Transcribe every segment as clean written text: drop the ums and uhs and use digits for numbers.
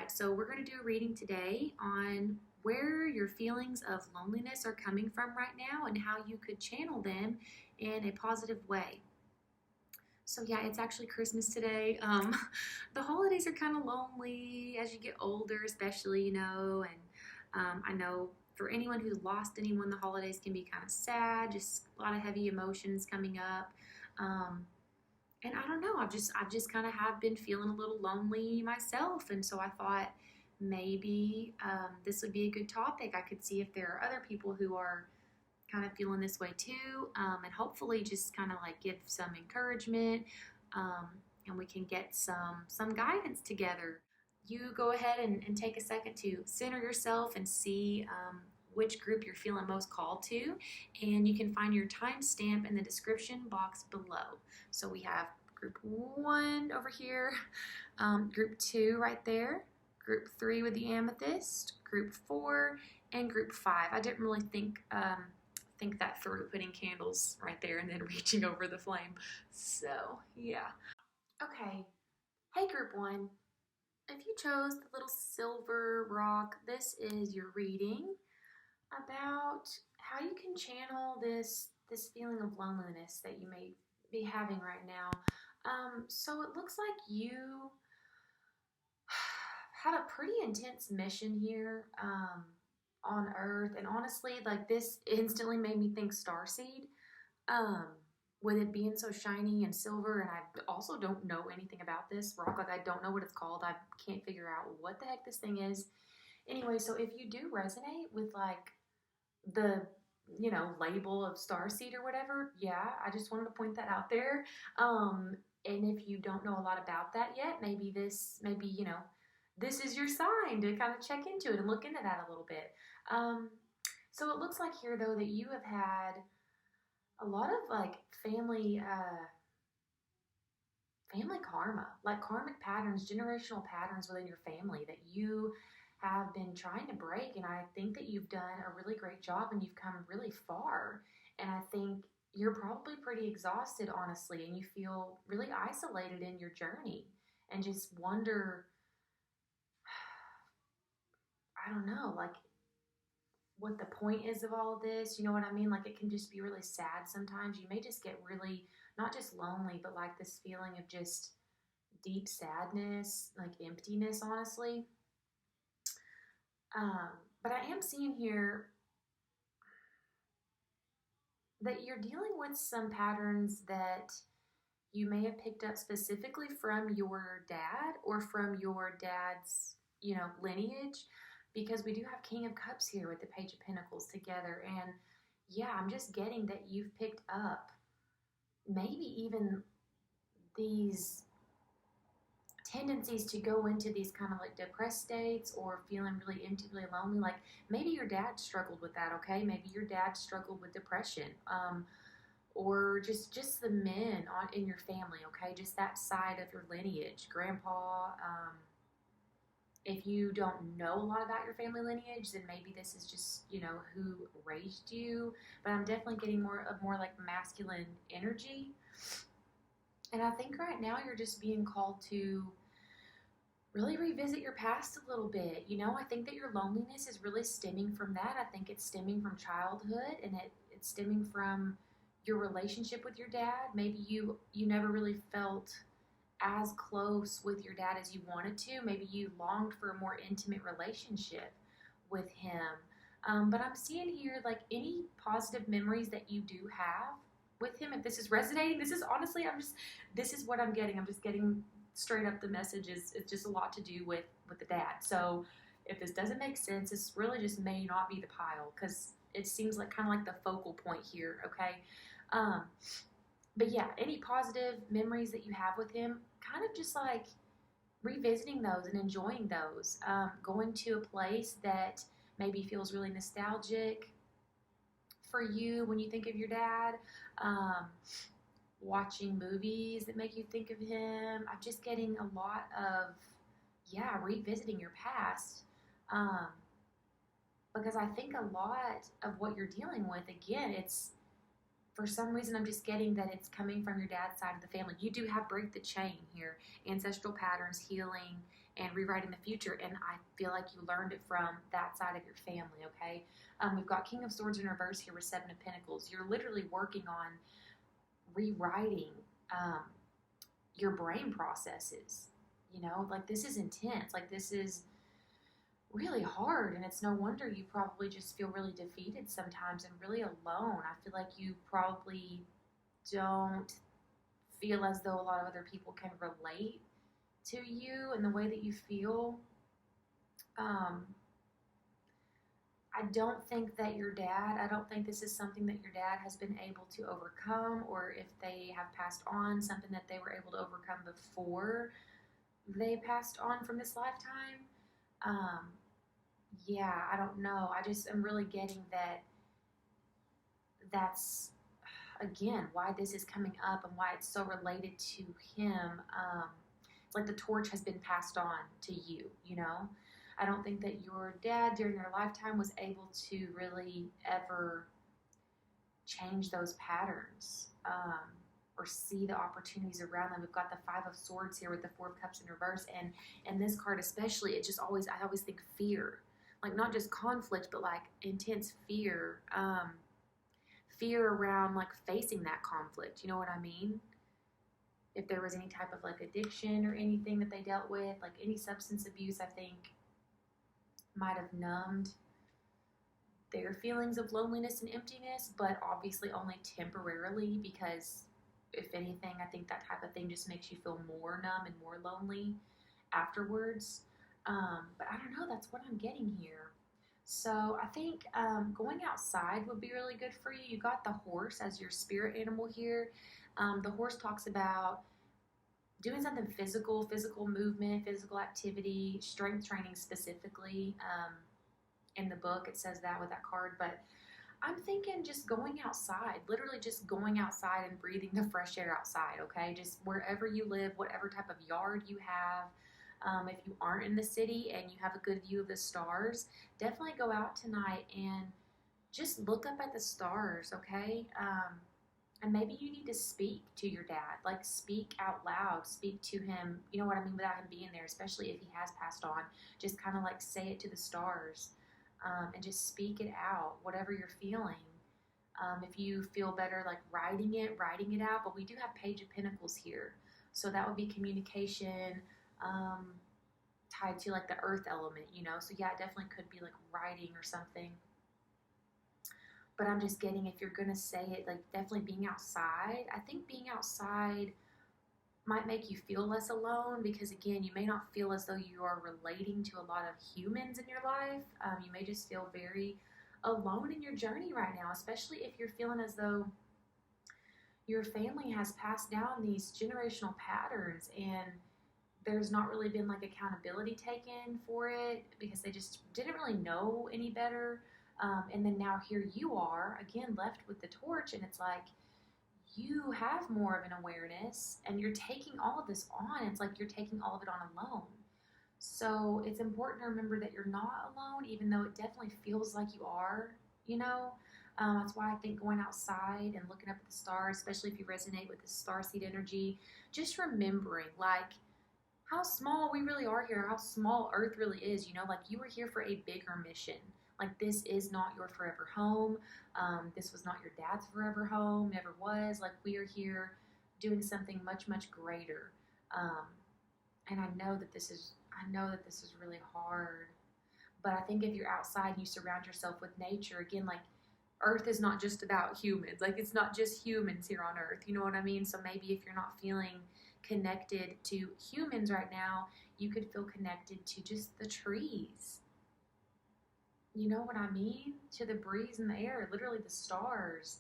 right, so we're going to do a reading today on where your feelings of loneliness are coming from right now and how you could channel them in a positive way. So yeah, it's actually Christmas today. The holidays are kind of lonely as you get older, especially, and I know for anyone who's lost anyone, the holidays can be kind of sad, just a lot of heavy emotions coming up. Um, and I don't know, I've just kind of have been feeling a little lonely myself, and so I thought maybe this would be a good topic. I could see if there are other people who are kind of feeling this way too, and hopefully just kind of like give some encouragement, um, and we can get some guidance together. You go ahead and take a second to center yourself and see which group you're feeling most called to, and you can find your timestamp in the description box below. So we have group 1 over here, group 2 right there, group 3 with the amethyst, group 4, and group 5. I didn't really think that through, putting candles right there and then reaching over the flame. So yeah. Okay. Hey group 1. If you chose the little silver rock, this is your reading about how you can channel this feeling of loneliness that you may be having right now. So it looks like you have a pretty intense mission here on Earth, and honestly, like, this instantly made me think starseed. With it being so shiny and silver, and I also don't know anything about this rock. Like, I don't know what it's called. I can't figure out what the heck this thing is. Anyway, so if you do resonate with like the label of starseed or whatever, yeah, I just wanted to point that out there. And if you don't know a lot about that yet, maybe this is your sign to kind of check into it and look into that a little bit. So it looks like here though that you have had a lot of like family karma, like karmic patterns, generational patterns within your family that you have been trying to break. And I think that you've done a really great job and you've come really far. And I think you're probably pretty exhausted, honestly, and you feel really isolated in your journey and just wonder, I don't know, like, what the point is of all of this. You know what I mean? Like, it can just be really sad sometimes. You may just get really, not just lonely, but like this feeling of just deep sadness, like emptiness, honestly. But I am seeing here that you're dealing with some patterns that you may have picked up specifically from your dad or from your dad's, lineage, because we do have King of Cups here with the Page of Pentacles together. And yeah, I'm just getting that you've picked up maybe even these tendencies to go into these kind of like depressed states or feeling really empty, really lonely. Like, maybe your dad struggled with that, okay? Maybe your dad struggled with depression, or just the men in your family, okay? Just that side of your lineage, grandpa. If you don't know a lot about your family lineage, then maybe this is just, who raised you. But I'm definitely getting more like masculine energy. And I think right now you're just being called to really revisit your past a little bit. I think that your loneliness is really stemming from that. I think it's stemming from childhood, and it's stemming from your relationship with your dad. Maybe you never really felt as close with your dad as you wanted to. Maybe you longed for a more intimate relationship with him. But I'm seeing here, like, any positive memories that you do have with him. If this is resonating, this is honestly, this is what I'm getting. I'm just getting straight up the message is it's just a lot to do with the dad. So if this doesn't make sense, this really just may not be the pile, because it seems like kind of like the focal point here, okay? But yeah, any positive memories that you have with him, kind of just like revisiting those and enjoying those. Going to a place that maybe feels really nostalgic for you when you think of your dad. Watching movies that make you think of him. I'm just getting a lot of, revisiting your past. Because I think a lot of what you're dealing with, again, it's, for some reason, I'm just getting that it's coming from your dad's side of the family. You do have break the chain here, ancestral patterns, healing, and rewriting the future. And I feel like you learned it from that side of your family, okay? We've got King of Swords in reverse here with Seven of Pentacles. You're literally working on rewriting your brain processes. You know, like this is intense. Like this is really hard, and it's no wonder you probably just feel really defeated sometimes and really alone. I feel like you probably don't feel as though a lot of other people can relate to you and the way that you feel. I don't think that I don't think this is something that your dad has been able to overcome, or if they have passed on something that they were able to overcome before they passed on from this lifetime. Yeah, I don't know. I just am really getting that that's, again, why this is coming up and why it's so related to him. It's like the torch has been passed on to you, you know? I don't think that your dad during their lifetime was able to really ever change those patterns, or see the opportunities around them. We've got the Five of Swords here with the Four of Cups in reverse, and this card especially, I always think fear. Like not just conflict, but like intense fear. Fear around like facing that conflict. You know what I mean? If there was any type of like addiction or anything that they dealt with, like any substance abuse, I think might have numbed their feelings of loneliness and emptiness, but obviously only temporarily, because if anything, I think that type of thing just makes you feel more numb and more lonely afterwards. But I don't know, that's what I'm getting here. So I think going outside would be really good for you. You got the horse as your spirit animal here. The horse talks about doing something physical movement, physical activity, strength training specifically. In the book, it says that with that card, but I'm thinking just going outside, literally just going outside and breathing the fresh air outside, okay? Just wherever you live, whatever type of yard you have. If you aren't in the city and you have a good view of the stars, definitely go out tonight and just look up at the stars, okay? And maybe you need to speak to your dad, like speak out loud, speak to him, you know what I mean, without him being there, especially if he has passed on. Just kind of like say it to the stars, and just speak it out, whatever you're feeling. If you feel better like writing it out, but we do have Page of Pentacles here. So that would be communication, tied to like the earth element, you know? So yeah, it definitely could be like writing or something. But I'm just getting, if you're going to say it, like definitely being outside. I think being outside might make you feel less alone, because again, you may not feel as though you are relating to a lot of humans in your life. You may just feel very alone in your journey right now, especially if you're feeling as though your family has passed down these generational patterns and there's not really been like accountability taken for it because they just didn't really know any better. And then now here you are again left with the torch, and it's like you have more of an awareness and you're taking all of this on. It's like you're taking all of it on alone. So it's important to remember that you're not alone, even though it definitely feels like you are, you know. That's why I think going outside and looking up at the stars, especially if you resonate with the starseed energy, just remembering like how small we really are here, how small Earth really is, you know, like you were here for a bigger mission. Like this is not your forever home. This was not your dad's forever home, never was. Like we are here doing something much, much greater. And I know that this is really hard. But I think if you're outside and you surround yourself with nature, again, like Earth is not just about humans. Like it's not just humans here on Earth. You know what I mean? So maybe if you're not feeling connected to humans right now, you could feel connected to just the trees. You know what I mean? To the breeze in the air, literally the stars.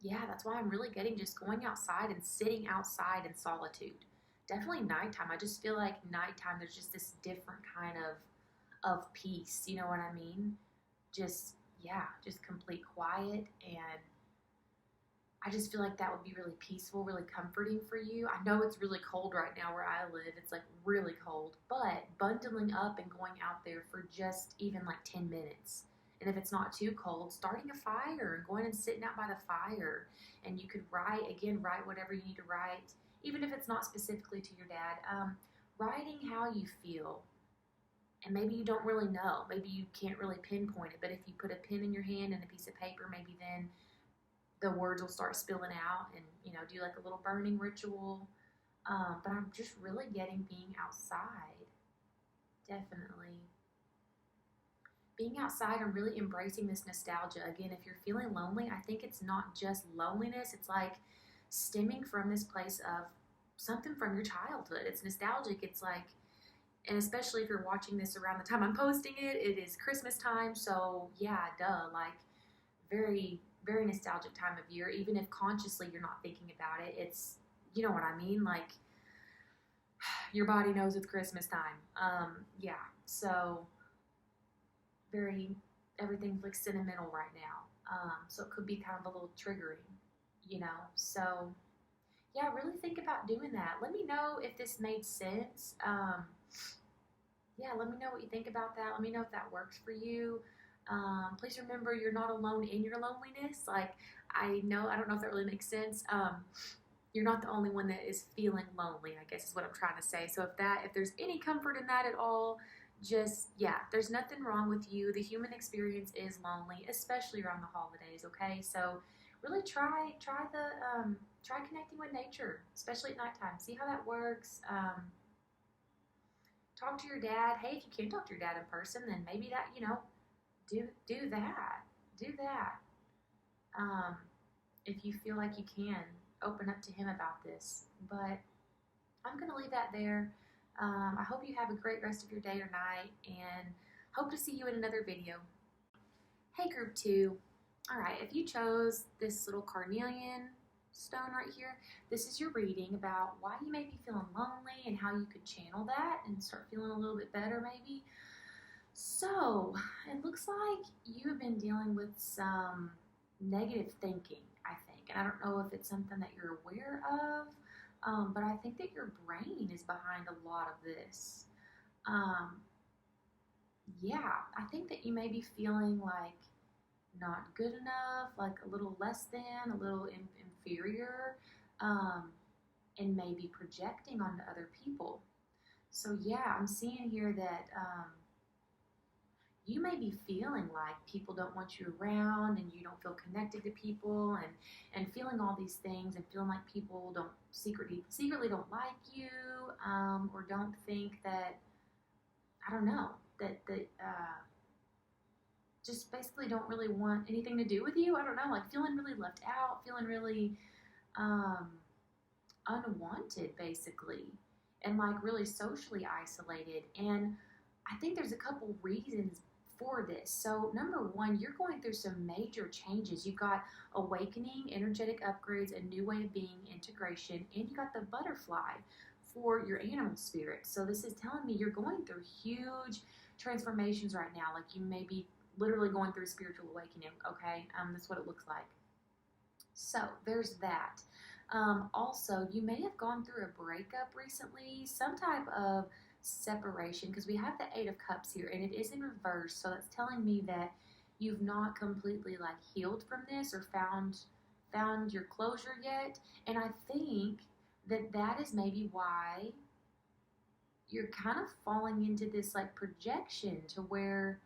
Yeah, that's why I'm really getting just going outside and sitting outside in solitude. Definitely nighttime. I just feel like nighttime, there's just this different kind of peace. You know what I mean? Just, yeah, just complete quiet. And I just feel like that would be really peaceful, really comforting for you. I know it's really cold right now where I live. It's like really cold, but bundling up and going out there for just even like 10 minutes. And if it's not too cold, starting a fire and going and sitting out by the fire. And you could write whatever you need to write, even if it's not specifically to your dad. writing how you feel. And maybe you don't really know. Maybe you can't really pinpoint it. But if you put a pen in your hand and a piece of paper, maybe then the words will start spilling out, and do like a little burning ritual. But I'm just really getting being outside. Definitely. Being outside and really embracing this nostalgia. Again, if you're feeling lonely, I think it's not just loneliness. It's like stemming from this place of something from your childhood. It's nostalgic. It's like, and especially if you're watching this around the time I'm posting it, it is Christmas time. So yeah, duh, like very, very nostalgic time of year. Even if consciously you're not thinking about it, it's, you know what I mean? Like your body knows it's Christmas time. Yeah. So very, everything's like sentimental right now. So it could be kind of a little triggering, So yeah, really think about doing that. Let me know if this made sense. Yeah, let me know what you think about that. Let me know if that works for you. Please remember you're not alone in your loneliness. Like, I don't know if that really makes sense. You're not the only one that is feeling lonely, I guess is what I'm trying to say. So if there's any comfort in that at all, yeah, there's nothing wrong with you. The human experience is lonely, especially around the holidays, okay? So really try connecting with nature, especially at nighttime. See how that works. Talk to your dad. Hey, if you can't talk to your dad in person, then maybe that, do that. Do that. Um, if you feel like you can, open up to him about this. But I'm going to leave that there. I hope you have a great rest of your day or night, and hope to see you in another video. Hey, group 2. All right, if you chose this little carnelian stone right here, this is your reading about why you may be feeling lonely and how you could channel that and start feeling a little bit better maybe. So it looks like you have been dealing with some negative thinking, I think. And I don't know if it's something that you're aware of, but I think that your brain is behind a lot of this. Yeah, I think that you may be feeling like not good enough, like a little less than, a little inferior, and maybe projecting onto other people. So yeah, I'm seeing here that you may be feeling like people don't want you around and you don't feel connected to people, and feeling all these things and feeling like people don't secretly don't like you, or don't think that, I don't know, that just basically don't really want anything to do with you. I don't know, like feeling really left out, feeling really unwanted basically, and like really socially isolated. And I think there's a couple reasons for this. So number one, you're going through some major changes. You've got awakening, energetic upgrades, a new way of being, integration, and you got the butterfly for your animal spirit. So this is telling me you're going through huge transformations right now. Like you may be literally going through a spiritual awakening, okay? That's what it looks like. So there's that. Also, you may have gone through a breakup recently, some type of separation, because we have the Eight of Cups here, and it is in reverse. So that's telling me that you've not completely like healed from this or found your closure yet. And I think that is maybe why you're kind of falling into this like projection to where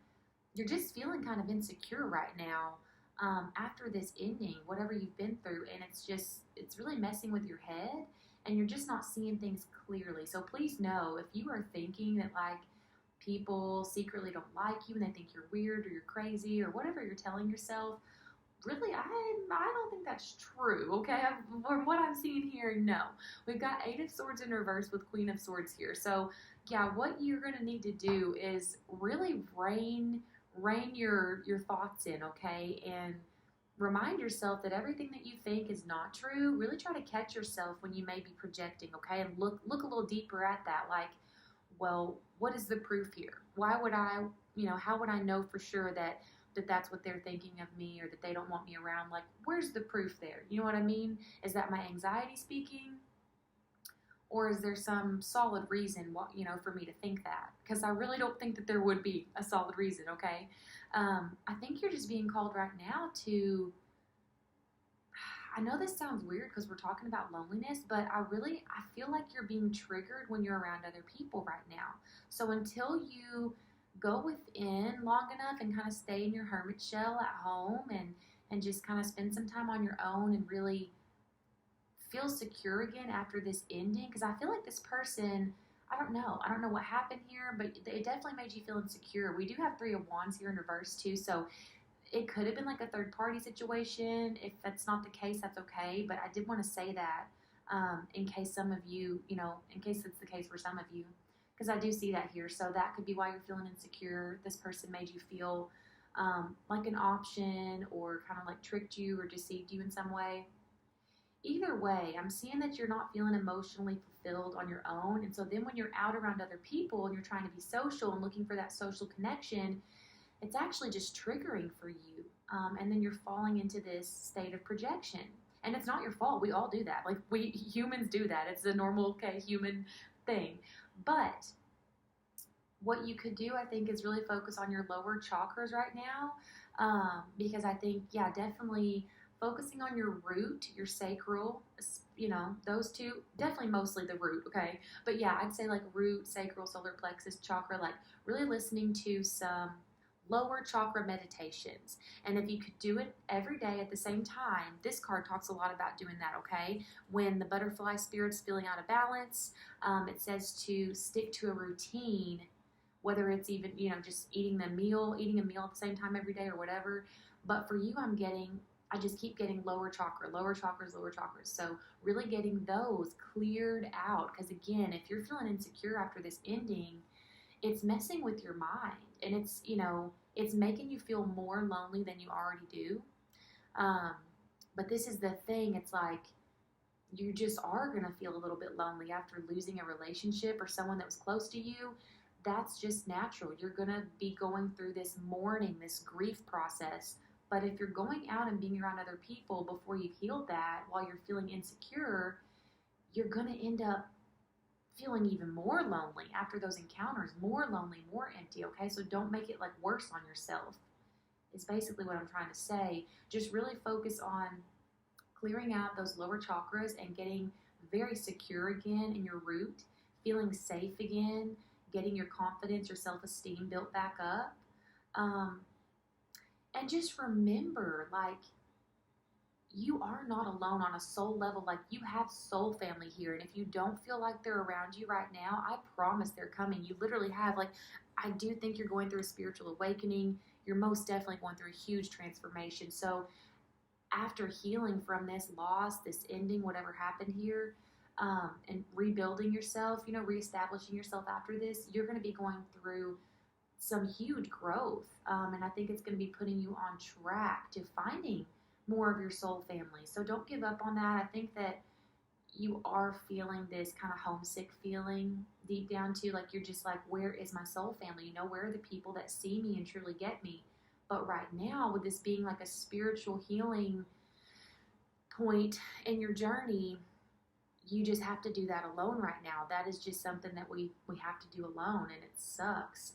you're just feeling kind of insecure right now, after this ending, whatever you've been through, and it's really messing with your head, and you're just not seeing things clearly. So please know, if you are thinking that like people secretly don't like you and they think you're weird or you're crazy or whatever you're telling yourself, really, I don't think that's true, okay? From what I'm seeing here, no. We've got Eight of Swords in reverse with Queen of Swords here. So yeah, what you're going to need to do is really rein your thoughts in, okay? And remind yourself that everything that you think is not true. Really try to catch yourself when you may be projecting, okay? And look a little deeper at that. Like, well, what is the proof here? Why would I, how would I know for sure that that's what they're thinking of me, or that they don't want me around? Like, where's the proof there? You know what I mean? Is that my anxiety speaking? Or is there some solid reason, for me to think that? Because I really don't think that there would be a solid reason, okay? I think you're just being called right now to, I know this sounds weird because we're talking about loneliness, but I feel like you're being triggered when you're around other people right now. So until you go within long enough and kind of stay in your hermit shell at home and just kind of spend some time on your own and really feel secure again after this ending, because I feel like this person, I don't know what happened here, but it definitely made you feel insecure. We do have Three of Wands here in reverse too, so it could have been like a third party situation. If that's not the case, that's okay. But I did want to say that in case some of you, in case it's the case for some of you, because I do see that here. So that could be why you're feeling insecure. This person made you feel like an option, or kind of like tricked you or deceived you in some way. Either way, I'm seeing that you're not feeling emotionally fulfilled on your own. And so then when you're out around other people and you're trying to be social and looking for that social connection, it's actually just triggering for you. And then you're falling into this state of projection. And it's not your fault. We all do that. Like, we humans do that. It's a normal, okay, human thing. But what you could do, I think, is really focus on your lower chakras right now. Because I think, yeah, definitely focusing on your root, your sacral, those two, definitely mostly the root, okay? But yeah, I'd say like root, sacral, solar plexus, chakra, like really listening to some lower chakra meditations. And if you could do it every day at the same time, this card talks a lot about doing that, okay? When the butterfly spirit's feeling out of balance, it says to stick to a routine, whether it's even, just eating a meal at the same time every day or whatever. But for you, I just keep getting lower chakra, lower chakras, lower chakras. So really getting those cleared out. Because again, if you're feeling insecure after this ending, it's messing with your mind, and it's making you feel more lonely than you already do. Um, but this is the thing. It's like you just are going to feel a little bit lonely after losing a relationship or someone that was close to you. That's just natural. You're going to be going through this mourning, this grief process. But if you're going out and being around other people before you've healed that while you're feeling insecure, you're going to end up feeling even more lonely after those encounters, more lonely, more empty, okay? So don't make it like worse on yourself, is basically what I'm trying to say. Just really focus on clearing out those lower chakras and getting very secure again in your root, feeling safe again, getting your confidence, your self-esteem built back up. And just remember, like, you are not alone on a soul level. Like, you have soul family here. And if you don't feel like they're around you right now, I promise they're coming. You literally have, like, I do think you're going through a spiritual awakening. You're most definitely going through a huge transformation. So after healing from this loss, this ending, whatever happened here, and rebuilding yourself, reestablishing yourself after this, you're going to be going through some huge growth. And I think it's going to be putting you on track to finding more of your soul family. So don't give up on that. I think that you are feeling this kind of homesick feeling deep down too. Like, you're just like, where is my soul family? Where are the people that see me and truly get me? But right now, with this being like a spiritual healing point in your journey, you just have to do that alone right now. That is just something that we have to do alone, and it sucks.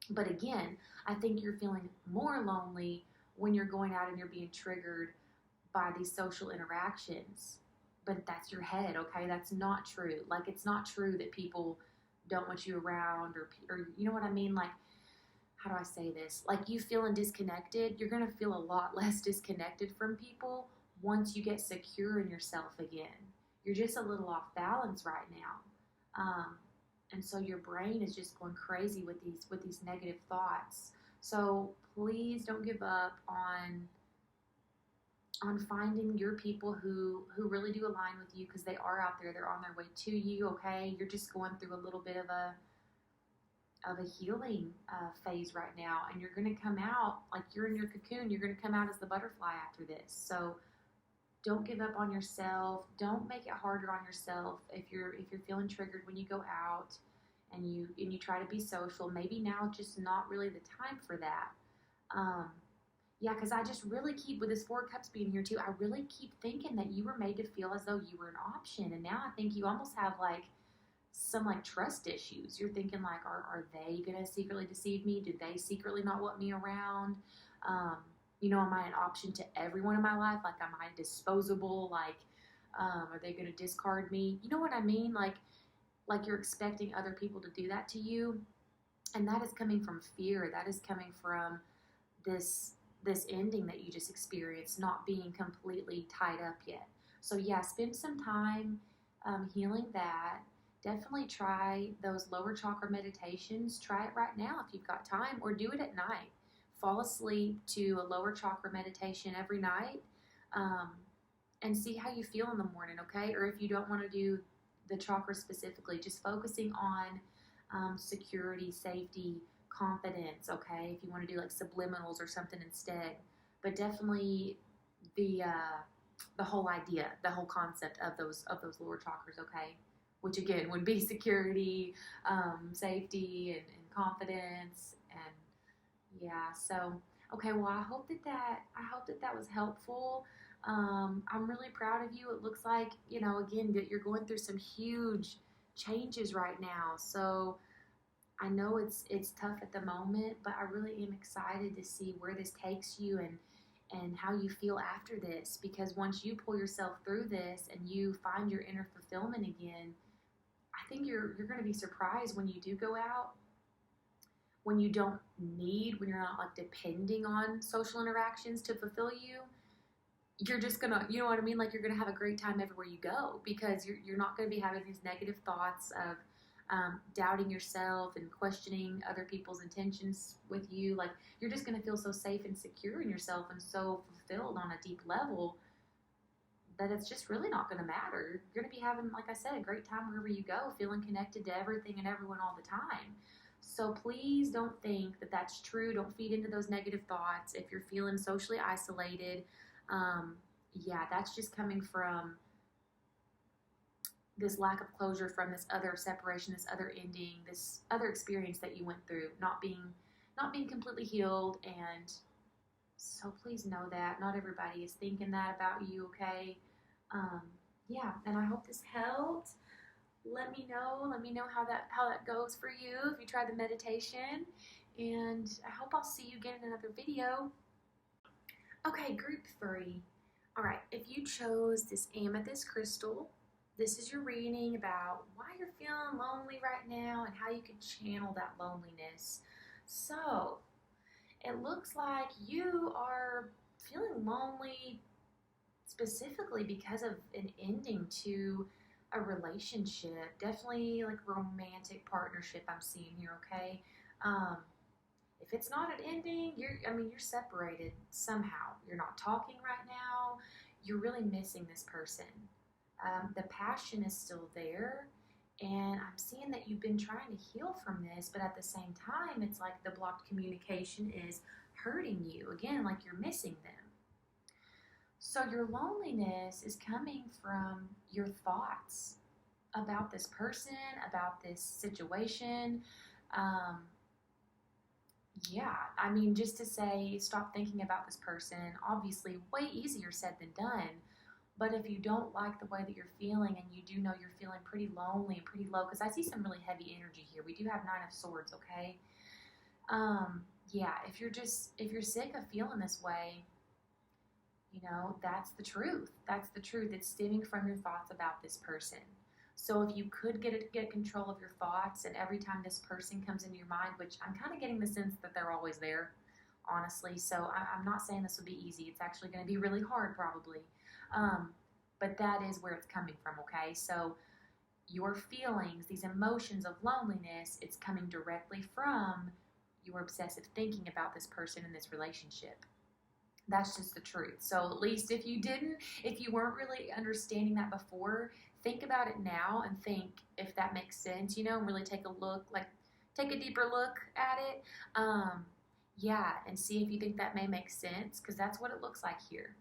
But again, I think you're feeling more lonely when you're going out and you're being triggered by these social interactions. But that's your head, okay? That's not true. Like, it's not true that people don't want you around, or you know what I mean? Like, how do I say this? Like, you feeling disconnected, you're going to feel a lot less disconnected from people once you get secure in yourself again. You're just a little off balance right now. And so your brain is just going crazy with these negative thoughts. So please don't give up on finding your people who really do align with you, because they are out there. They're on their way to you, okay? You're just going through a little bit of a healing phase right now, and you're going to come out like you're in your cocoon. You're going to come out as the butterfly after this. So don't give up on yourself. Don't make it harder on yourself if you're feeling triggered when you go out and you try to be social. Maybe now just not really the time for that. Yeah, because I just really keep, with this Four of Cups being here too, I really keep thinking that you were made to feel as though you were an option, and now I think you almost have like some like trust issues. You're thinking like, are they gonna secretly deceive me? Do they secretly not want me around? Am I an option to everyone in my life? Like, am I disposable? Like, are they going to discard me? You know what I mean? Like you're expecting other people to do that to you, and that is coming from fear. That is coming from this ending that you just experienced, not being completely tied up yet. So yeah, spend some time healing that. Definitely try those lower chakra meditations. Try it right now if you've got time, or do it at night. Fall asleep to a lower chakra meditation every night, um, and see how you feel in the morning, okay? Or if you don't want to do the chakra specifically, just focusing on security, safety, confidence, okay? If you want to do like subliminals or something instead. But definitely the whole idea, the whole concept of those lower chakras, okay? Which again would be security, safety, and confidence, and yeah. So okay, well I hope that was helpful. I'm really proud of you. It looks like again that you're going through some huge changes right now. So I know it's tough at the moment, but I really am excited to see where this takes you and how you feel after this. Because once you pull yourself through this and you find your inner fulfillment again, I think you're going to be surprised when you do go out, when you don't when you're not like depending on social interactions to fulfill you. You're just gonna, you know what I mean? Like you're gonna have a great time everywhere you go, because you're not gonna be having these negative thoughts of doubting yourself and questioning other people's intentions with you. Like you're just gonna feel so safe and secure in yourself and so fulfilled on a deep level that it's just really not gonna matter. You're gonna be having, like I said, a great time wherever you go, feeling connected to everything and everyone all the time. So please don't think that that's true. Don't feed into those negative thoughts. If you're feeling socially isolated, yeah, that's just coming from this lack of closure, from this other separation, this other ending, this other experience that you went through, not being completely healed. And so please know that not everybody is thinking that about you, okay? Um, yeah, and I hope this helped. Let me know how that goes for you if you try the meditation, and I hope I'll see you again in another video. Okay, group 3. All right, if you chose this amethyst crystal, this is your reading about why you're feeling lonely right now and how you can channel that loneliness. So it looks like you are feeling lonely specifically because of an ending to a relationship, definitely like romantic partnership I'm seeing here, okay? If it's not an ending, you're separated somehow. You're not talking right now. You're really missing this person. The passion is still there, and I'm seeing that you've been trying to heal from this, but at the same time, it's like the blocked communication is hurting you. Again, like you're missing them. So your loneliness is coming from your thoughts about this person, about this situation. Um, yeah, I mean, just to say, stop thinking about this person, obviously way easier said than done. But if you don't like the way that you're feeling, and you do know you're feeling pretty lonely and pretty low, because I see some really heavy energy here. We do have 9 of Swords, okay? Yeah, if you're sick of feeling this way, that's the truth. That's the truth. It's stemming from your thoughts about this person. So if you could get control of your thoughts, and every time this person comes into your mind, which I'm kind of getting the sense that they're always there, honestly. So I'm not saying this will be easy. It's actually going to be really hard, probably. But that is where it's coming from, okay? So your feelings, these emotions of loneliness, it's coming directly from your obsessive thinking about this person in this relationship. That's just the truth. So at least if you weren't really understanding that before, think about it now and think if that makes sense, and really take a deeper look at it. Yeah, and see if you think that may make sense, because that's what it looks like here.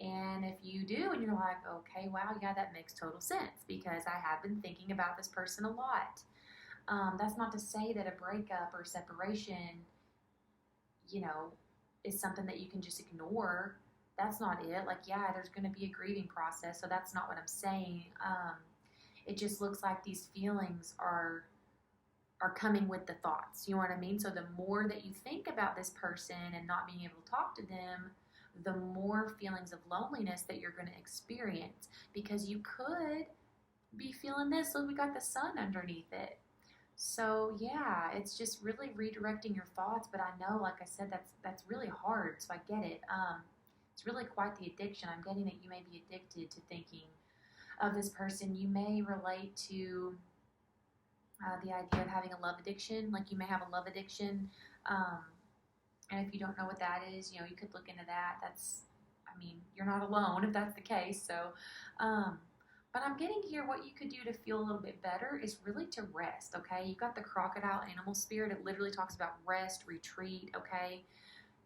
And if you do, and you're like, okay, wow, yeah, that makes total sense, because I have been thinking about this person a lot. That's not to say that a breakup or separation, is something that you can just ignore. That's not it. Like, yeah, there's going to be a grieving process, so that's not what I'm saying. It just looks like these feelings are are coming with the thoughts. You know what I mean? So the more that you think about this person and not being able to talk to them, the more feelings of loneliness that you're going to experience, because you could be feeling this. Look, we got the sun underneath it. So yeah, it's just really redirecting your thoughts. But I know, like I said, that's really hard. So I get it. It's really quite the addiction. I'm getting that you may be addicted to thinking of this person. You may relate to the idea of having a love addiction. Like you may have a love addiction. Um, and if you don't know what that is, you could look into that. I mean, you're not alone if that's the case. So, but I'm getting here what you could do to feel a little bit better is really to rest, okay? You've got the crocodile animal spirit. It literally talks about rest, retreat, okay?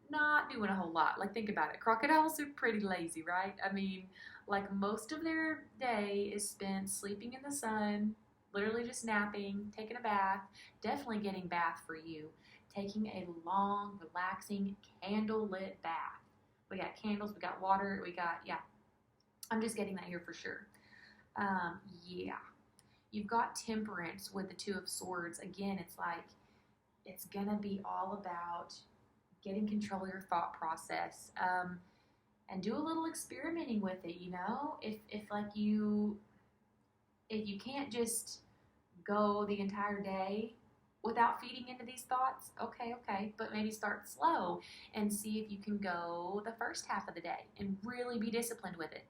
Not doing a whole lot. Like, think about it. Crocodiles are pretty lazy, right? I mean, like, most of their day is spent sleeping in the sun, literally just napping, taking a bath, definitely getting bath for you, taking a long, relaxing, candle-lit bath. We got candles, we got water, yeah. I'm just getting that here for sure. Yeah. You've got temperance with the Two of Swords. Again, it's like, it's going to be all about getting control of your thought process, and do a little experimenting with it. If you can't just go the entire day without feeding into these thoughts, okay, but maybe start slow and see if you can go the first half of the day and really be disciplined with it.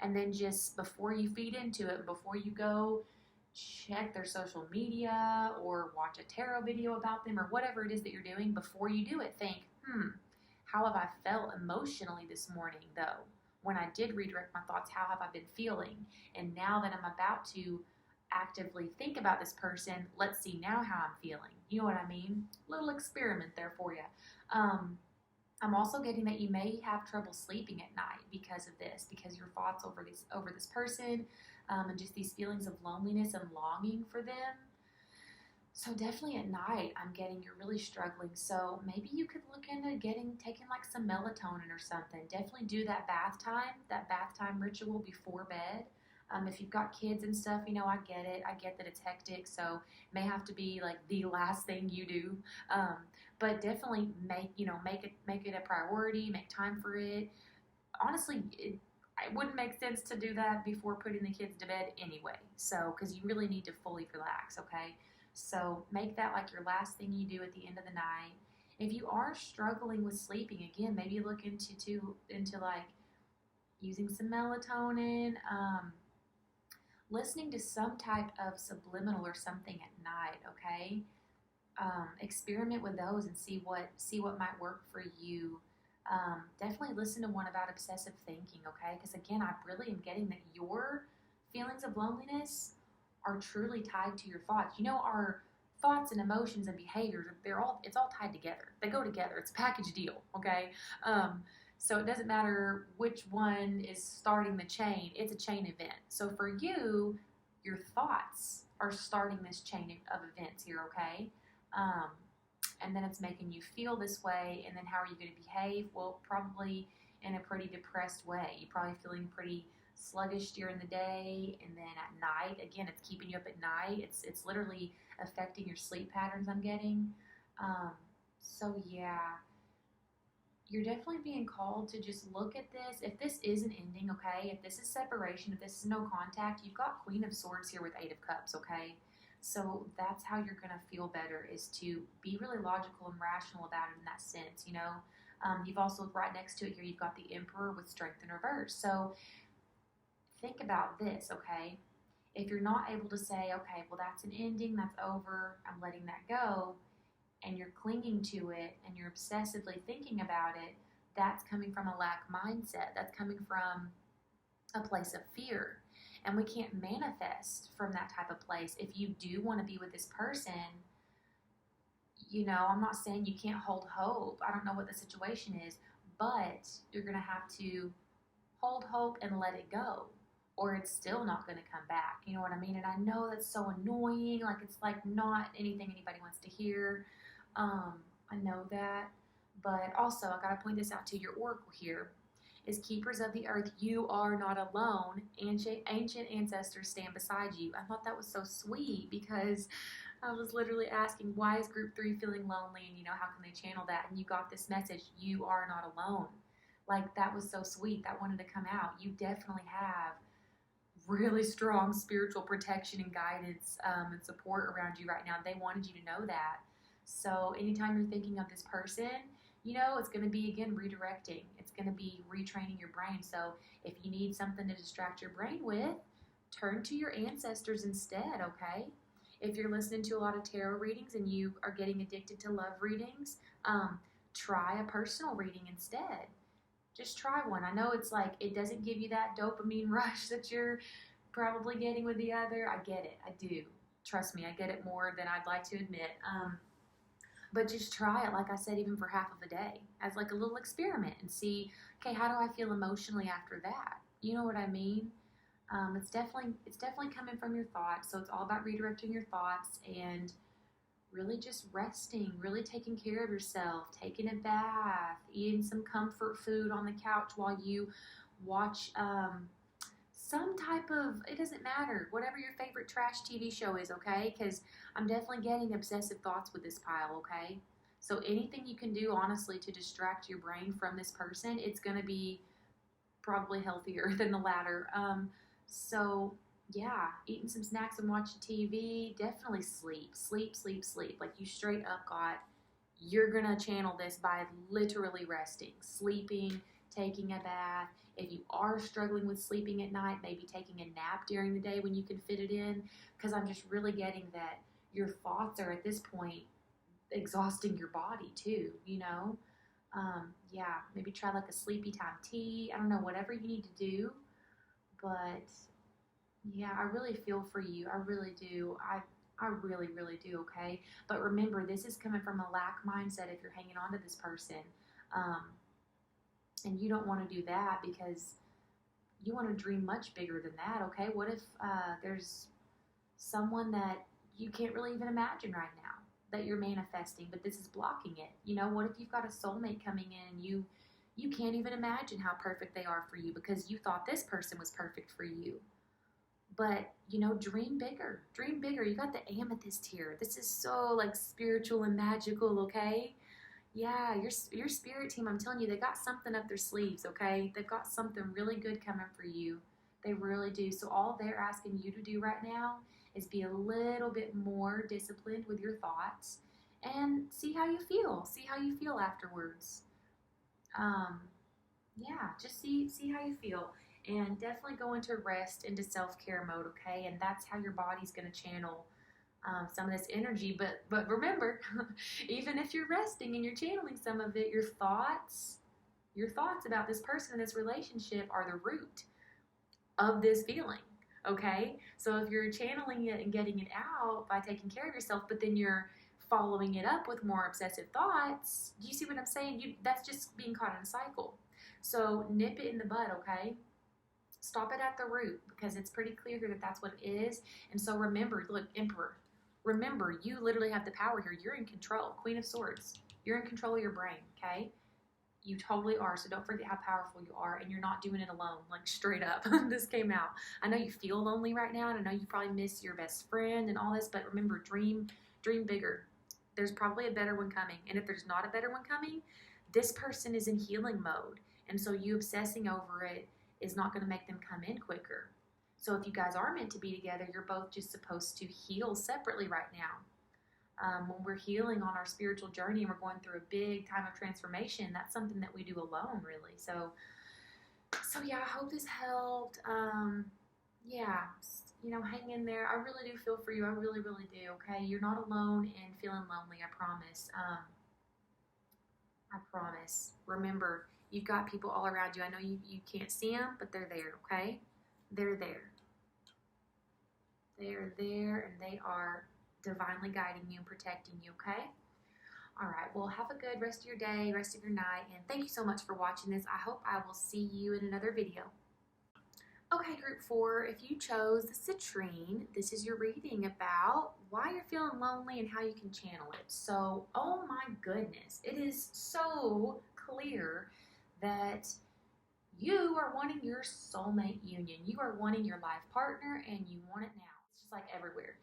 And then just before you feed into it, before you go check their social media or watch a tarot video about them or whatever it is that you're doing, before you do it, think, how have I felt emotionally this morning, though? When I did redirect my thoughts, how have I been feeling? And now that I'm about to actively think about this person, let's see now how I'm feeling. You know what I mean? Little experiment there for you. I'm also getting that you may have trouble sleeping at night because of this, because your thoughts over this person, and just these feelings of loneliness and longing for them. So definitely at night, I'm getting you're really struggling. So maybe you could look into taking like some melatonin or something. Definitely do that bath time ritual before bed. If you've got kids and stuff, I get it. I get that it's hectic, so it may have to be like the last thing you do. But definitely make it a priority. Make time for it. Honestly, it wouldn't make sense to do that before putting the kids to bed anyway. So, because you really need to fully relax, okay? So make that like your last thing you do at the end of the night. If you are struggling with sleeping, again, maybe look into like using some melatonin, listening to some type of subliminal or something at night, okay? Experiment with those and see what might work for you. Definitely listen to one about obsessive thinking, okay? Because again, I really am getting that your feelings of loneliness are truly tied to your thoughts. Our thoughts and emotions and behaviors, it's all tied together. They go together. It's a package deal, okay? So it doesn't matter which one is starting the chain. It's a chain event. So for you, your thoughts are starting this chain of events here, okay? And then it's making you feel this way, and then how are you going to behave? Well, probably in a pretty depressed way. You're probably feeling pretty sluggish during the day, and then at night, again, it's keeping you up at night. It's literally affecting your sleep patterns, I'm getting. So yeah, you're definitely being called to just look at this. If this is an ending, okay, if this is separation, if this is no contact, you've got Queen of Swords here with Eight of Cups, okay? So that's how you're going to feel better, is to be really logical and rational about it in that sense, You've also, right next to it here, you've got the Emperor with Strength in reverse. So think about this, okay? If you're not able to say, okay, well, that's an ending, that's over, I'm letting that go, and you're clinging to it and you're obsessively thinking about it, that's coming from a lack mindset. That's coming from a place of fear. And we can't manifest from that type of place. If you do want to be with this person, I'm not saying you can't hold hope. I don't know what the situation is, but you're going to have to hold hope and let it go, or it's still not going to come back. You know what I mean? And I know that's so annoying. Like, it's like not anything anybody wants to hear. I know that. But also, I got to point this out to your oracle here. Is Keepers of the Earth, you are not alone. Ancient ancestors stand beside you. I thought that was so sweet because I was literally asking, why is group 3 feeling lonely? And, how can they channel that? And you got this message, you are not alone. Like, that was so sweet. That wanted to come out. You definitely have really strong spiritual protection and guidance and support around you right now. They wanted you to know that. So anytime you're thinking of this person, it's going to be, again, redirecting. It's going to be retraining your brain. So if you need something to distract your brain with, turn to your ancestors instead, okay? If you're listening to a lot of tarot readings and you are getting addicted to love readings, try a personal reading instead. Just try one. I know it's like it doesn't give you that dopamine rush that you're probably getting with the other. I get it. I do. Trust me, I get it more than I'd like to admit. But just try it, like I said, even for half of a day as like a little experiment and see, okay, how do I feel emotionally after that? You know what I mean? It's definitely coming from your thoughts. So it's all about redirecting your thoughts and really just resting, really taking care of yourself, taking a bath, eating some comfort food on the couch while you watch some type of, it doesn't matter, whatever your favorite trash TV show is, okay? Because I'm definitely getting obsessive thoughts with this pile, okay? So anything you can do, honestly, to distract your brain from this person, it's going to be probably healthier than the latter. So yeah, eating some snacks and watching TV, definitely sleep. Sleep, sleep, sleep. Like you straight up you're going to channel this by literally resting, sleeping, taking a bath. If you are struggling with sleeping at night, maybe taking a nap during the day when you can fit it in, because I'm just really getting that your thoughts are at this point exhausting your body too, yeah, maybe try like a sleepy time tea. I don't know, whatever you need to do. But yeah, I really feel for you. I really do. I really, really do, okay? But remember, this is coming from a lack mindset if you're hanging on to this person. Um, and you don't want to do that because you want to dream much bigger than that, okay? What if there's someone that you can't really even imagine right now that you're manifesting, but this is blocking it? What if you've got a soulmate coming in and you can't even imagine how perfect they are for you because you thought this person was perfect for you? But, dream bigger. Dream bigger. You got the amethyst here. This is so, like, spiritual and magical, okay? Yeah, your spirit team, I'm telling you, they got something up their sleeves, okay? They've got something really good coming for you. They really do. So all they're asking you to do right now is be a little bit more disciplined with your thoughts and see how you feel. See how you feel afterwards. Um, yeah, just see how you feel. And definitely go into rest, into self-care mode, okay? And that's how your body's going to channel some of this energy. But remember, even if you're resting and you're channeling some of it, your thoughts about this person and this relationship are the root of this feeling, okay? So if you're channeling it and getting it out by taking care of yourself, but then you're following it up with more obsessive thoughts, do you see what I'm saying? That's just being caught in a cycle. So nip it in the bud, okay? Stop it at the root because it's pretty clear here that that's what it is. And so remember, look, Emperor, remember, you literally have the power here. You're in control. Queen of Swords. You're in control of your brain, okay? You totally are. So don't forget how powerful you are, and you're not doing it alone, like straight up. This came out. I know you feel lonely right now, and I know you probably miss your best friend and all this, but remember, dream bigger. There's probably a better one coming. And if there's not a better one coming, this person is in healing mode. And so you obsessing over it is not going to make them come in quicker. So if you guys are meant to be together, you're both just supposed to heal separately right now. When we're healing on our spiritual journey and we're going through a big time of transformation, that's something that we do alone, really. So yeah, I hope this helped. Yeah, hang in there. I really do feel for you. I really, really do, okay? You're not alone and feeling lonely, I promise. I promise. Remember, you've got people all around you. I know you can't see them, but they're there, okay? They're there. They're there, and they are divinely guiding you and protecting you, okay? All right, well, have a good rest of your day, rest of your night, and thank you so much for watching this. I hope I will see you in another video. Okay, group 4, if you chose the citrine, this is your reading about why you're feeling lonely and how you can channel it. So, oh my goodness, it is so clear that you are wanting your soulmate union. You are wanting your life partner and you want it now. just like everywhere.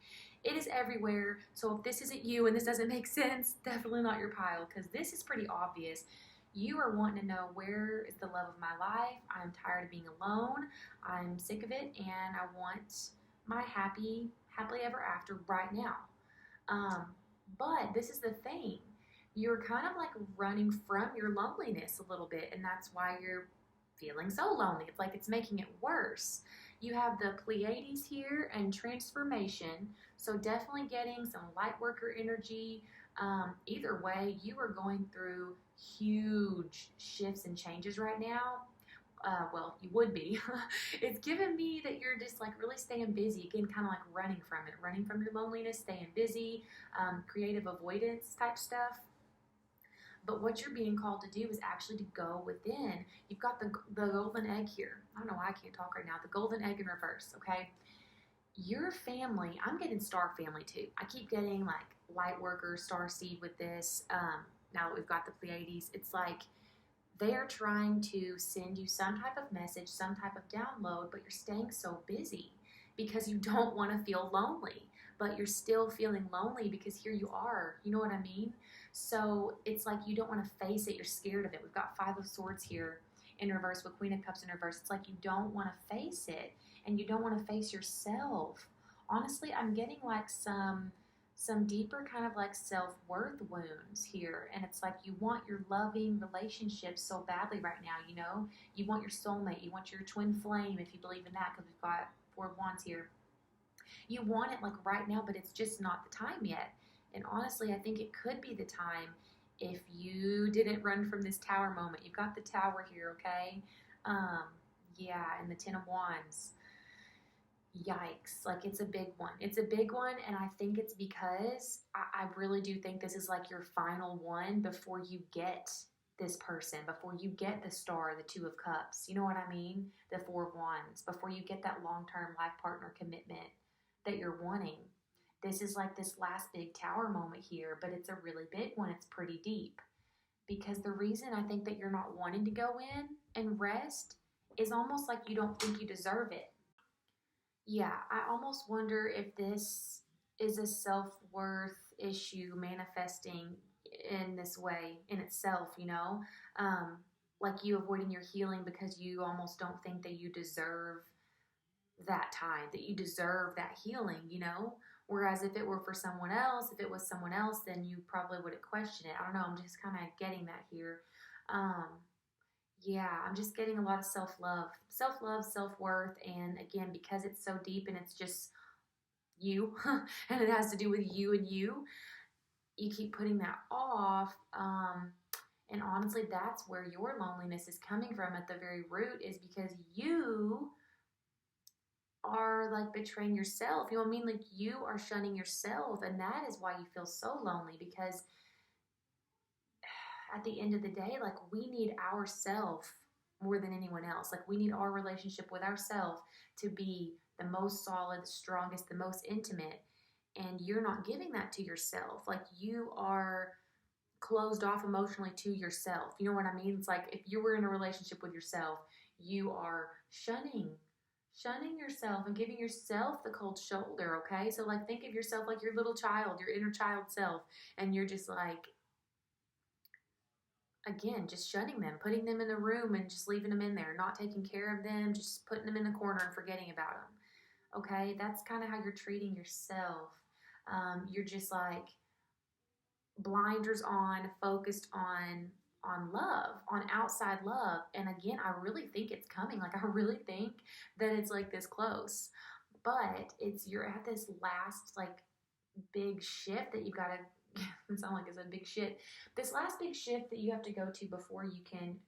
It is everywhere. So if this isn't you and this doesn't make sense, definitely not your pile, because this is pretty obvious. You are wanting to know, where is the love of my life? I'm tired of being alone. I'm sick of it, and I want my happily ever after right now. Um, but this is the thing. You're kind of like running from your loneliness a little bit, and that's why you're feeling so lonely. It's like it's making it worse. You have the Pleiades here and transformation, so definitely getting some light worker energy. Either way, you are going through huge shifts and changes right now. Well, you would be. It's given me that you're just like really staying busy, again, kind of like running from your loneliness, staying busy, creative avoidance type stuff. But what you're being called to do is actually to go within. You've got the golden egg here. I don't know why I can't talk right now. The golden egg in reverse, okay? Your family, I'm getting star family too. I keep getting like light worker, star seed with this. Now that we've got the Pleiades, it's like they are trying to send you some type of message, some type of download, but you're staying so busy because you don't want to feel lonely, but you're still feeling lonely because here you are. You know what I mean? So it's like you don't want to face it. You're scared of it. We've got Five of Swords here in reverse with Queen of Cups in reverse. It's like you don't want to face it, and you don't want to face yourself. Honestly, I'm getting like some deeper kind of like self-worth wounds here, and it's like you want your loving relationship so badly right now. You want your soulmate, you want your twin flame, if you believe in that, because we've got Four of Wands here. You want it like right now, but it's just not the time yet. And honestly, I think it could be the time if you didn't run from this tower moment. You've got the tower here, okay? um yeah, and the Ten of Wands. Yikes. Like, it's a big one. It's a big one, and I think it's because I really do think this is like your final one before you get this person, before you get the star, the Two of Cups. You know what I mean? The Four of Wands. Before you get that long-term life partner commitment that you're wanting. This is like this last big tower moment here, but it's a really big one. It's pretty deep. Because the reason I think that you're not wanting to go in and rest is almost like you don't think you deserve it. Yeah, I almost wonder if this is a self-worth issue manifesting in this way in itself, Um, like you avoiding your healing because you almost don't think that you deserve that time, that you deserve that healing. Whereas if it were for someone else, if it was someone else, then you probably wouldn't question it. I don't know, I'm just kind of getting that here. Um, yeah, I'm just getting a lot of self love, self worth. And again, because it's so deep and it's just you, and it has to do with you and you keep putting that off. And honestly, that's where your loneliness is coming from at the very root, is because you are like betraying yourself. You know what I mean? Like, you are shunning yourself, and that is why you feel so lonely, because at the end of the day, like, we need ourself more than anyone else. Like, we need our relationship with ourself to be the most solid, the strongest, the most intimate. And you're not giving that to yourself. Like, you are closed off emotionally to yourself. You know what I mean? It's like if you were in a relationship with yourself, you are shunning yourself and giving yourself the cold shoulder, okay? So like, think of yourself like your little child, your inner child self, and you're just like, again, just shunning them, putting them in the room and just leaving them in there, not taking care of them, just putting them in the corner and forgetting about them. Okay, that's kind of how you're treating yourself. You're just like blinders on, focused on love, on outside love. And again, I really think it's coming. Like, I really think that it's like this close. But you're at this last like big shift that you've got to it sound like it's a big shit. This last big shift that you have to go to before you can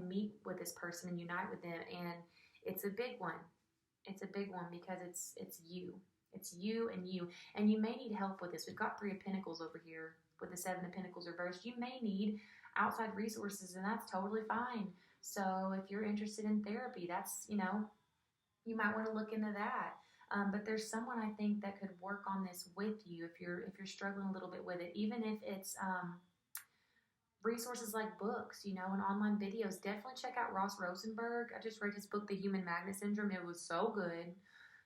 meet with this person and unite with them, and it's a big one. It's a big one because it's you. It's you and you. And you may need help with this. We've got Three of Pentacles over here with the Seven of Pentacles reversed. You may need outside resources, and that's totally fine. So if you're interested in therapy, that's, you might want to look into that. But there's someone, I think, that could work on this with you if you're struggling a little bit with it, even if it's resources like books, and online videos. Definitely check out Ross Rosenberg. I just read his book, The Human Magnet Syndrome. It was so good.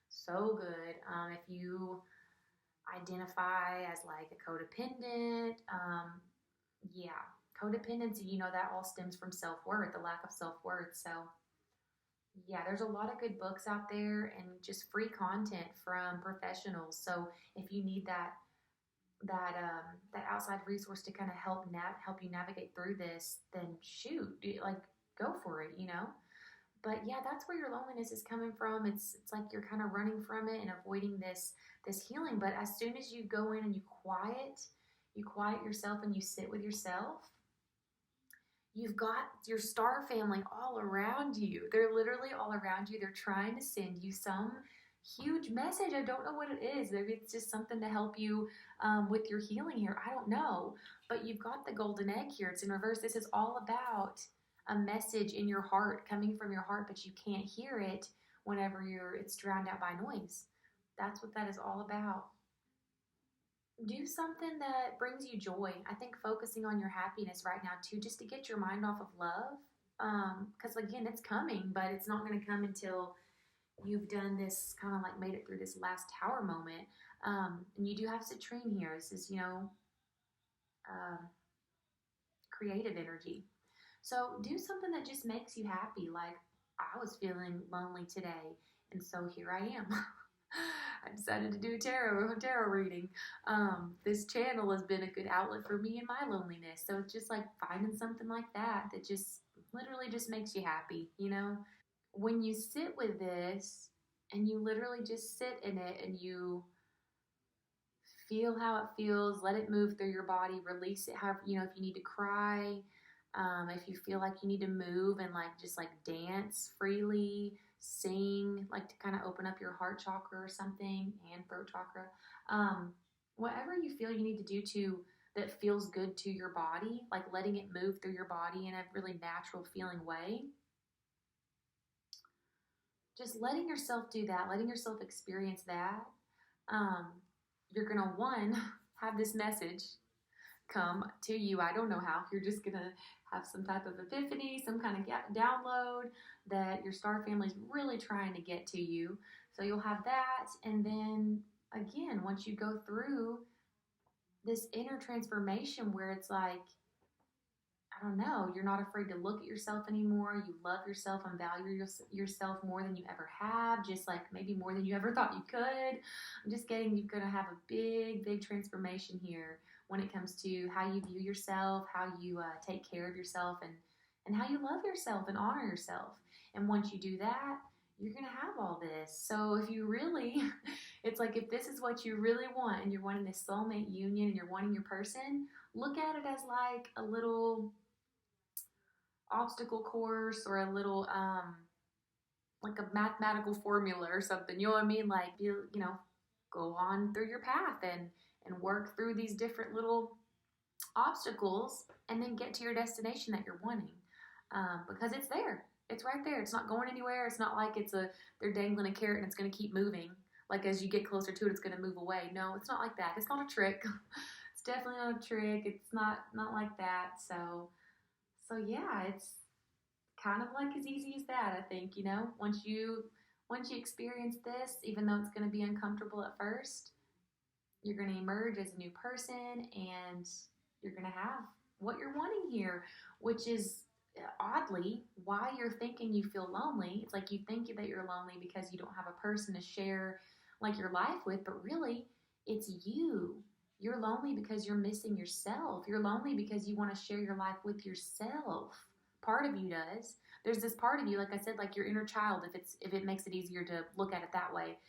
So good. If you identify as like a codependent, yeah, codependency, that all stems from self worth, the lack of self worth. So, yeah, there's a lot of good books out there and just free content from professionals. So, if you need that outside resource to kind of help you navigate through this, then shoot, like go for it. But yeah, that's where your loneliness is coming from. It's like you're kind of running from it and avoiding this healing. But as soon as you go in and you quiet yourself and you sit with yourself, you've got your star family all around you. They're literally all around you. They're trying to send you some huge message. I don't know what it is. Maybe it's just something to help you with your healing here. I don't know. But you've got the golden egg here. It's in reverse. This is all about a message in your heart, coming from your heart, but you can't hear it whenever it's drowned out by noise. That's what that is all about. Do something that brings you joy. I think focusing on your happiness right now too, just to get your mind off of love. Because again, it's coming, but it's not going to come until you've done this, kind of like made it through this last tower moment. And you do have citrine here. This is, uh, creative energy. So do something that just makes you happy. Like I was feeling lonely today, and so here I am. I decided to do a tarot reading. This channel has been a good outlet for me in my loneliness. So it's just like finding something like that just literally just makes you happy. When you sit with this and you literally just sit in it and you feel how it feels, let it move through your body, release it. However, if you need to cry, if you feel like you need to move and like just like dance freely, sing, like to kind of open up your heart chakra or something, and throat chakra, whatever you feel you need to do to that feels good to your body, like letting it move through your body in a really natural feeling way. Just letting yourself do that, letting yourself experience that. Um, you're gonna one have this message come to you. I don't know how. You're just gonna have some type of epiphany, some kind of download that your star family is really trying to get to you. So you'll have that, and then again, once you go through this inner transformation where it's like, I don't know, you're not afraid to look at yourself anymore. You love yourself and value yourself more than you ever have, just like maybe more than you ever thought you could. I'm just getting you're going to have a big, big transformation here when it comes to how you view yourself, how you take care of yourself, and how you love yourself and honor yourself. And once you do that, you're going to have all this. So if you really, it's like if this is what you really want and you're wanting this soulmate union and you're wanting your person, look at it as like a little obstacle course or a little like a mathematical formula or something. You know what I mean? Like go on through your path and work through these different little obstacles and then get to your destination that you're wanting. Because it's there. It's right there. It's not going anywhere. It's not like they're dangling a carrot and it's going to keep moving. Like as you get closer to it, it's going to move away. No, it's not like that. It's not a trick. It's definitely not a trick. It's not like that. So yeah, it's kind of like as easy as that, I think. Once you experience this, even though it's going to be uncomfortable at first, you're going to emerge as a new person and you're going to have what you're wanting here, which is oddly why you're thinking you feel lonely. It's like you think that you're lonely because you don't have a person to share like your life with, but really it's you. You're lonely because you're missing yourself. You're lonely because you want to share your life with yourself. Part of you does. There's this part of you, like I said, like your inner child, if it makes it easier to look at it that way.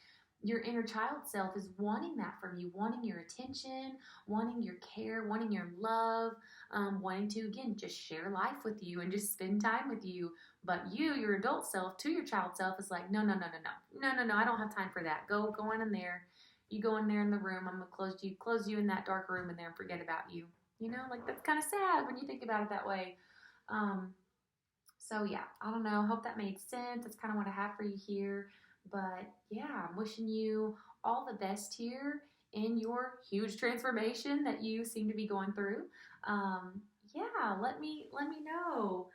Your inner child self is wanting that from you, wanting your attention, wanting your care, wanting your love, wanting to, again, just share life with you and just spend time with you. But you, your adult self, to your child self is like, no, no, no, no, no, no, no, no, I don't have time for that. Go on in there. You go in there in the room. I'm going to close you in that dark room in there and forget about you. Like that's kind of sad when you think about it that way. So yeah, I don't know. Hope that made sense. That's kind of what I have for you here. But yeah, I'm wishing you all the best here in your huge transformation that you seem to be going through. Yeah, let me know.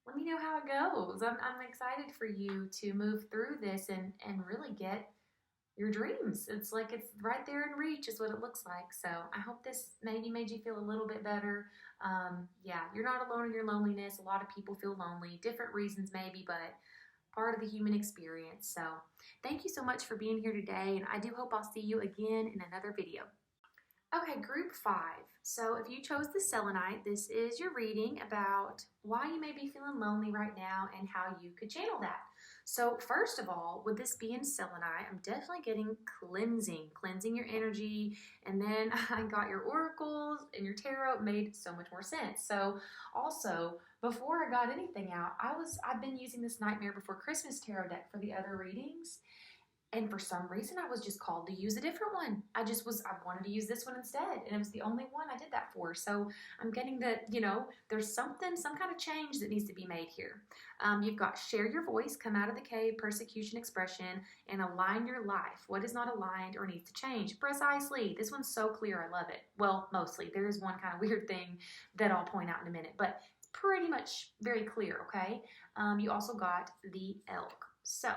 Let me know how it goes. I'm excited for you to move through this and really get your dreams. It's like it's right there in reach is what it looks like. So I hope this maybe made you feel a little bit better. Yeah, you're not alone in your loneliness. A lot of people feel lonely, different reasons maybe, but part of the human experience. So thank you so much for being here today, and I do hope I'll see you again in another video. Okay, group 5. So if you chose the selenite, this is your reading about why you may be feeling lonely right now and how you could channel that. So first of all, with this being selenite, I'm definitely getting cleansing your energy. And then I got your oracles and your tarot. It made so much more sense. So also, before I got anything out, I've been using this Nightmare Before Christmas tarot deck for the other readings. And for some reason, I was just called to use a different one. I wanted to use this one instead. And it was the only one I did that for. So I'm getting that, there's some kind of change that needs to be made here. You've got share your voice, come out of the cave, persecution, expression, and align your life. What is not aligned or needs to change? Precisely. This one's so clear. I love it. Well, mostly. There is one kind of weird thing that I'll point out in a minute. But it's pretty much very clear, okay? You also got the elk. So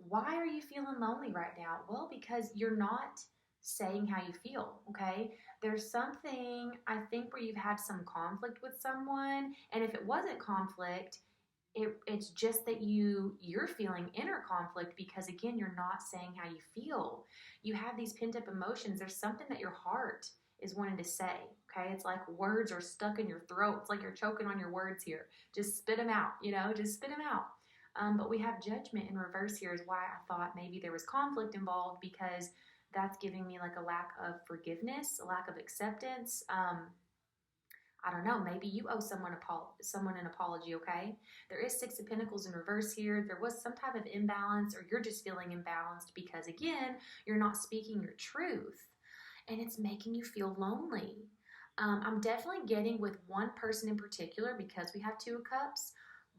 why are you feeling lonely right now? Well, because you're not saying how you feel, okay? There's something, I think, where you've had some conflict with someone, and if it wasn't conflict, it's just that you're feeling inner conflict because, again, you're not saying how you feel. You have these pent-up emotions. There's something that your heart is wanting to say, okay? It's like words are stuck in your throat. It's like you're choking on your words here. Just spit them out, just spit them out. But we have judgment in reverse here is why I thought maybe there was conflict involved, because that's giving me like a lack of forgiveness, a lack of acceptance. I don't know, maybe you owe someone an apology, okay? There is 6 of Pentacles in reverse here. There was some type of imbalance, or you're just feeling imbalanced because, again, you're not speaking your truth, and it's making you feel lonely. I'm definitely getting with one person in particular because we have 2 of Cups,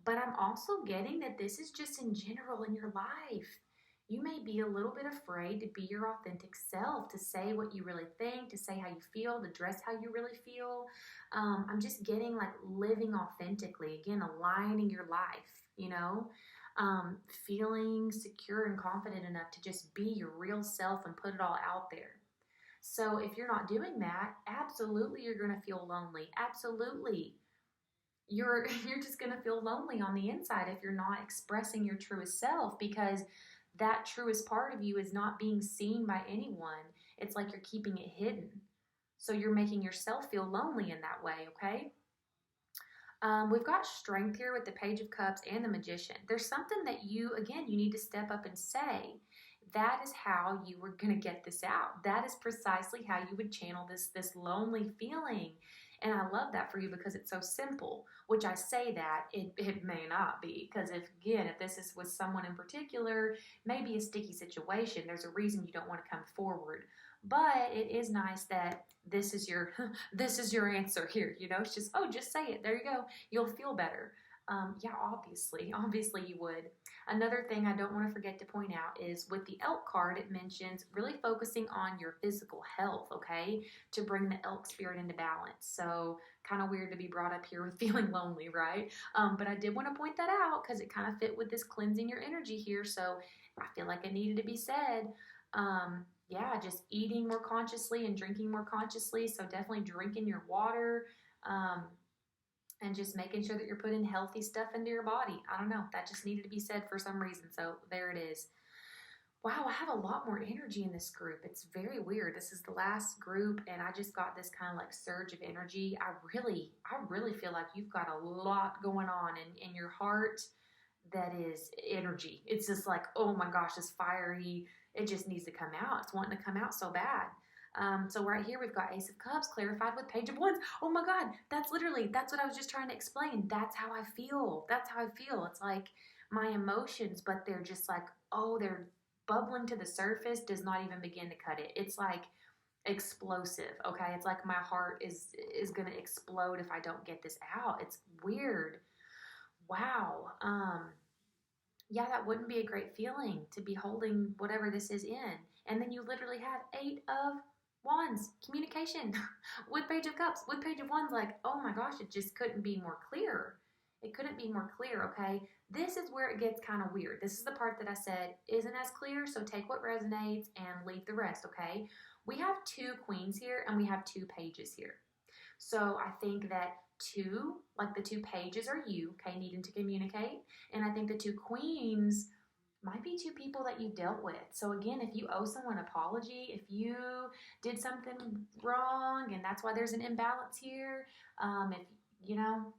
but I'm also getting that this is just in general in your life. You may be a little bit afraid to be your authentic self, to say what you really think, to say how you feel, to dress how you really feel. I'm just getting like living authentically, again, aligning your life, feeling secure and confident enough to just be your real self and put it all out there. So if you're not doing that, absolutely you're going to feel lonely. Absolutely. You're just going to feel lonely on the inside if you're not expressing your truest self, because that truest part of you is not being seen by anyone. It's like you're keeping it hidden. So you're making yourself feel lonely in that way, okay? We've got strength here with the Page of Cups and the Magician. There's something that you need to step up and say. That is how you were going to get this out. That is precisely how you would channel this lonely feeling. And I love that for you because it's so simple, which I say that it may not be, because if this is with someone in particular, maybe a sticky situation, there's a reason you don't want to come forward. But it is nice that this is your answer here. It's just say it. There you go. You'll feel better. Yeah, obviously you would. Another thing I don't want to forget to point out is with the elk card, it mentions really focusing on your physical health, okay, to bring the elk spirit into balance. So kind of weird to be brought up here with feeling lonely, right? But I did want to point that out because it kind of fit with this cleansing your energy here. So I feel like it needed to be said. Yeah, just eating more consciously and drinking more consciously. So definitely drinking your water. And just making sure that you're putting healthy stuff into your body. I don't know. That just needed to be said for some reason. So there it is. Wow, I have a lot more energy in this group. It's very weird. This is the last group, and I just got this kind of like surge of energy. I really feel like you've got a lot going on in your heart that is energy. It's just like, oh my gosh, this fiery, it just needs to come out. It's wanting to come out so bad. So right here, we've got Ace of Cups clarified with Page of Wands. Oh my God, that's what I was just trying to explain. That's how I feel. It's like my emotions, but they're just like, they're bubbling to the surface, does not even begin to cut it. It's like explosive, okay? It's like my heart is going to explode if I don't get this out. It's weird. Wow. Yeah, that wouldn't be a great feeling to be holding whatever this is in. And then you literally have 8 of Wands, communication with Page of Cups, with Page of Wands, like, oh my gosh, it just couldn't be more clear. It couldn't be more clear, okay? This is where it gets kind of weird. This is the part that I said isn't as clear, so take what resonates and leave the rest, okay? We have two queens here and we have two pages here. So I think that two, like the two pages are you, okay, needing to communicate. And I think the two queens might be two people that you dealt with. So again, if you owe someone an apology, if you did something wrong and that's why there's an imbalance here, if you know,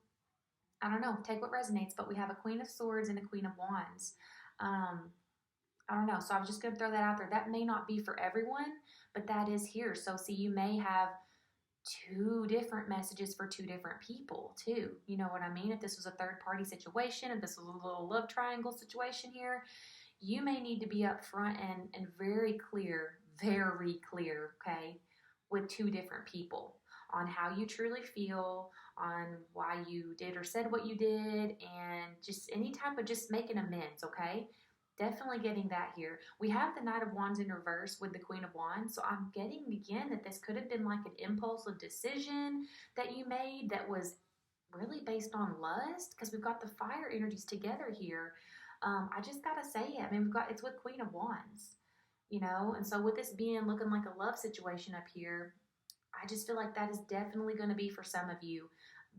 I don't know, take what resonates. But we have a Queen of Swords and a Queen of Wands. Um, I don't know. So I'm just going to throw that out there. That may not be for everyone, but that is here. So see, you may have two different messages for two different people too. You know what I mean? If this was a third party situation, if this was a little love triangle situation here, you may need to be upfront and very clear, okay, with two different people on how you truly feel, on why you did or said what you did, and just any type of just making amends, okay? Definitely getting that here. We have the Knight of Wands in reverse with the Queen of Wands. So I'm getting again that this could have been like an impulsive decision that you made that was really based on lust because we've got the fire energies together here. I just gotta say it. I mean, it's with Queen of Wands, you know, and so with this being looking like a love situation up here, I just feel like that is definitely going to be for some of you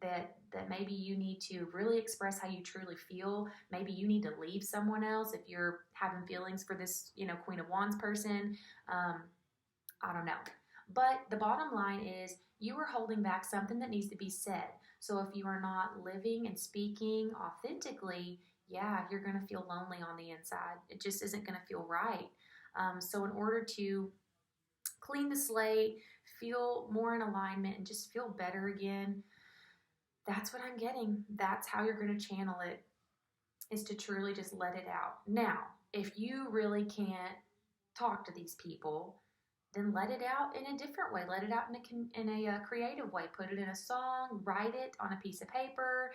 that maybe you need to really express how you truly feel. Maybe you need to leave someone else if you're having feelings for this, you know, Queen of Wands person. Um, I don't know. But the bottom line is you are holding back something that needs to be said. So if you are not living and speaking authentically, yeah, you're going to feel lonely on the inside. It just isn't going to feel right. So in order to clean the slate, feel more in alignment, and just feel better again, that's what I'm getting. That's how you're going to channel it, is to truly just let it out. Now, if you really can't talk to these people, then let it out in a different way. Let it out in a creative way. Put it in a song, write it on a piece of paper.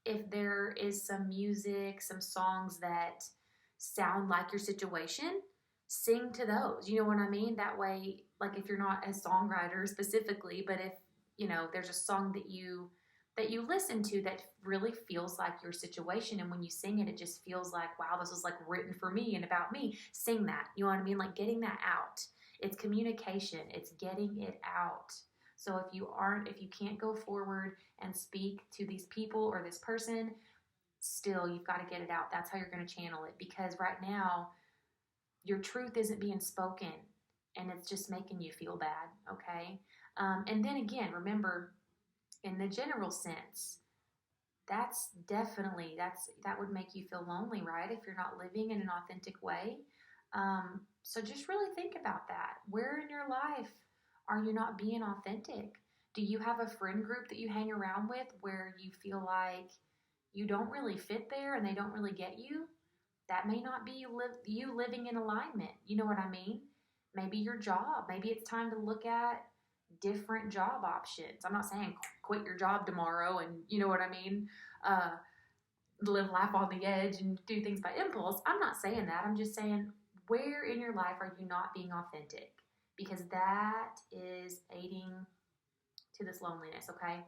If there is some music, some songs that sound like your situation, sing to those. You know what I mean? That way, like if you're not a songwriter specifically, but if you know there's a song that you listen to that really feels like your situation, and when you sing it, it just feels like, wow, this was like written for me and about me. Sing that. You know what I mean? Like getting that out. It's communication. It's getting it out. So if you can't go forward and speak to these people or this person, still you've got to get it out. That's how you're going to channel it, because right now your truth isn't being spoken and it's just making you feel bad. Okay. And then again, remember, in the general sense, that would make you feel lonely, right? If you're not living in an authentic way. So just really think about that. Where in your life are you not being authentic? Do you have a friend group that you hang around with where you feel like you don't really fit there and they don't really get you? That may not be you living in alignment. You know what I mean? Maybe your job. Maybe it's time to look at different job options. I'm not saying quit your job tomorrow and you know what I mean, uh, live life on the edge and do things by impulse. I'm not saying that. I'm just saying, where in your life are you not being authentic? Because that is aiding to this loneliness. Okay.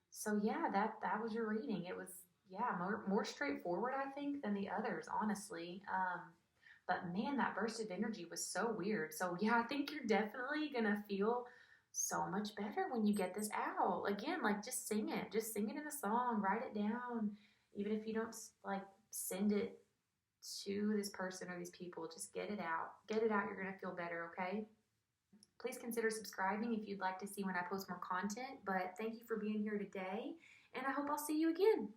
So yeah, that was your reading. It was, yeah, more straightforward, I think, than the others, honestly. But man, that burst of energy was so weird. So yeah, I think you're definitely gonna feel so much better when you get this out. Again, like just sing it. Just sing it in a song, write it down. Even if you don't like send it to this person or these people, just get it out. Get it out, you're gonna feel better, okay? Please consider subscribing if you'd like to see when I post more content. But thank you for being here today, and I hope I'll see you again.